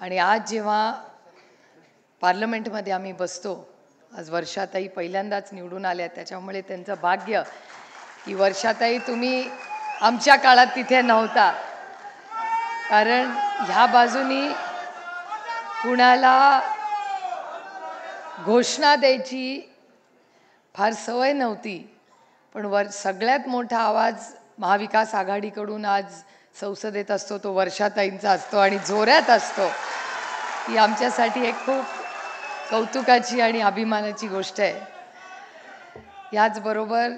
आणि आज जेव्हा पार्लमेंटमध्ये आम्ही बसतो, आज वर्षाताई पहिल्यांदाच निवडून आल्या, त्याच्यामुळे त्यांचं भाग्य की वर्षाताई तुम्ही आमच्या काळात तिथे नव्हता, कारण ह्या बाजूनी कुणाला घोषणा द्यायची फार सवय नव्हती, पण सगळ्यात मोठा आवाज महाविकास आघाडीकडून आज संसदेत असतो तो वर्षाताईंचा असतो आणि जोरात असतो. ही आमच्यासाठी एक खूप कौतुकाची आणि अभिमानाची गोष्ट आहे. याचबरोबर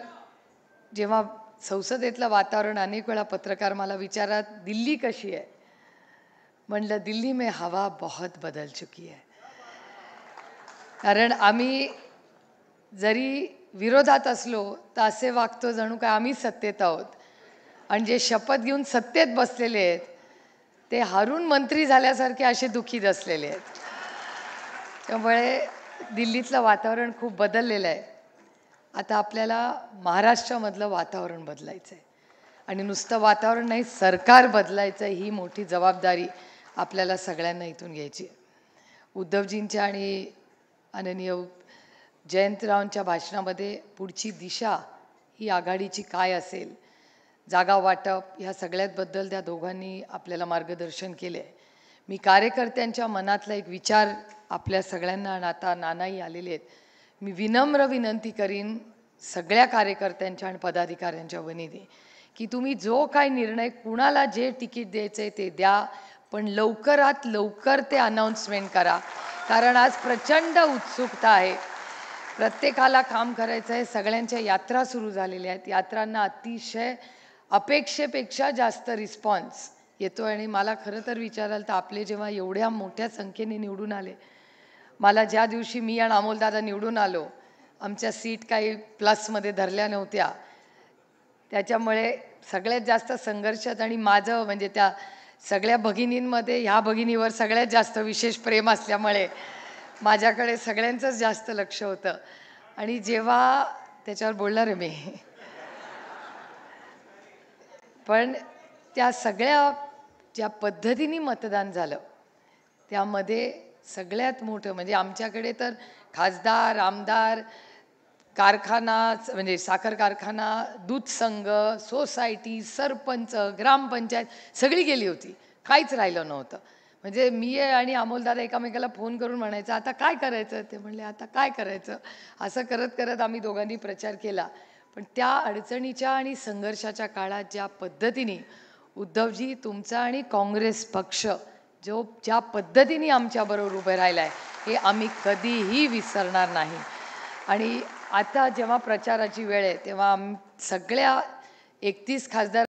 जेव्हा संसदेतलं वातावरण अनेक वेळा पत्रकार मला विचारतात दिल्ली कशी आहे, म्हणलं दिल्ली में हवा बहुत बदल चुकी है. कारण आम्ही जरी विरोधात असलो तर असे वागतो जणू काय आम्ही सत्तेत आहोत, आणि जे शपथ घेऊन सत्तेत बसलेले आहेत ते हारून मंत्री झाल्यासारखे असे दुःखीत असलेले आहेत. त्यामुळे दिल्लीतलं वातावरण खूप बदललेलं आहे. आता आपल्याला महाराष्ट्रामधलं वातावरण बदलायचं आहे, आणि नुसतं वातावरण नाही, सरकार बदलायचं, ही मोठी जबाबदारी आपल्याला सगळ्यांना इथून घ्यायची आहे. उद्धवजींच्या आणि आदरणीय जयंतरावांच्या भाषणामध्ये पुढची दिशा ही आघाडीची काय असेल, जागा वाटप ह्या सगळ्याबद्दल त्या दोघांनी आपल्याला मार्गदर्शन केले आहे. मी कार्यकर्त्यांच्या मनातला एक विचार आपल्या सगळ्यांना, आणि आता नानाही आलेले आहेत, मी विनम्र विनंती करीन सगळ्या कार्यकर्त्यांच्या आणि पदाधिकाऱ्यांच्या वतीने की तुम्ही जो काय निर्णय, कुणाला जे तिकीट द्यायचं आहे ते द्या, पण लवकरात लवकर ते अनाउन्समेंट करा, कारण आज प्रचंड उत्सुकता आहे. प्रत्येकाला काम करायचं आहे. सगळ्यांच्या यात्रा सुरू झालेल्या आहेत. यात्रांना अतिशय अपेक्षेपेक्षा जास्त रिस्पॉन्स येतो, आणि मला खरं तर विचाराल तर आपले जेव्हा एवढ्या मोठ्या संख्येने निवडून आले, मला ज्या दिवशी मी आणि अमोलदादा निवडून आलो, आमच्या सीट काही प्लसमध्ये धरल्या नव्हत्या, त्याच्यामुळे सगळ्यात जास्त संघर्षात, आणि माझं म्हणजे त्या सगळ्या भगिनींमध्ये ह्या भगिनीवर सगळ्यात जास्त विशेष प्रेम असल्यामुळे माझ्याकडे सगळ्यांचंच जास्त लक्ष होतं. आणि जेव्हा त्याच्यावर बोलणार आहे मी, पण त्या सगळ्या ज्या पद्धतीने मतदान झालं त्यामध्ये सगळ्यात मोठं म्हणजे आमच्याकडे तर खासदार, आमदार, कारखाना म्हणजे साखर कारखाना, दूध संघ, सोसायटी, सरपंच, ग्रामपंचायत सगळी गेली होती, काहीच राहिलं नव्हतं. म्हणजे मी आणि अमोलदादा एकामेकाला फोन करून म्हणायचं आता काय करायचं, ते म्हणले आता काय करायचं. असं करत करत आम्ही दोघांनी प्रचार केला. पण त्या अडचणीच्या आणि संघर्षाच्या काळात ज्या पद्धतीने उद्धवजी तुमचा आणि काँग्रेस पक्ष ज्या पद्धतीने आमच्याबरोबर उभे राहिला आहे, हे आम्ही कधीही विसरणार नाही. आणि आता जेव्हा प्रचाराची वेळ आहे तेव्हा सगळ्या 31 खासदार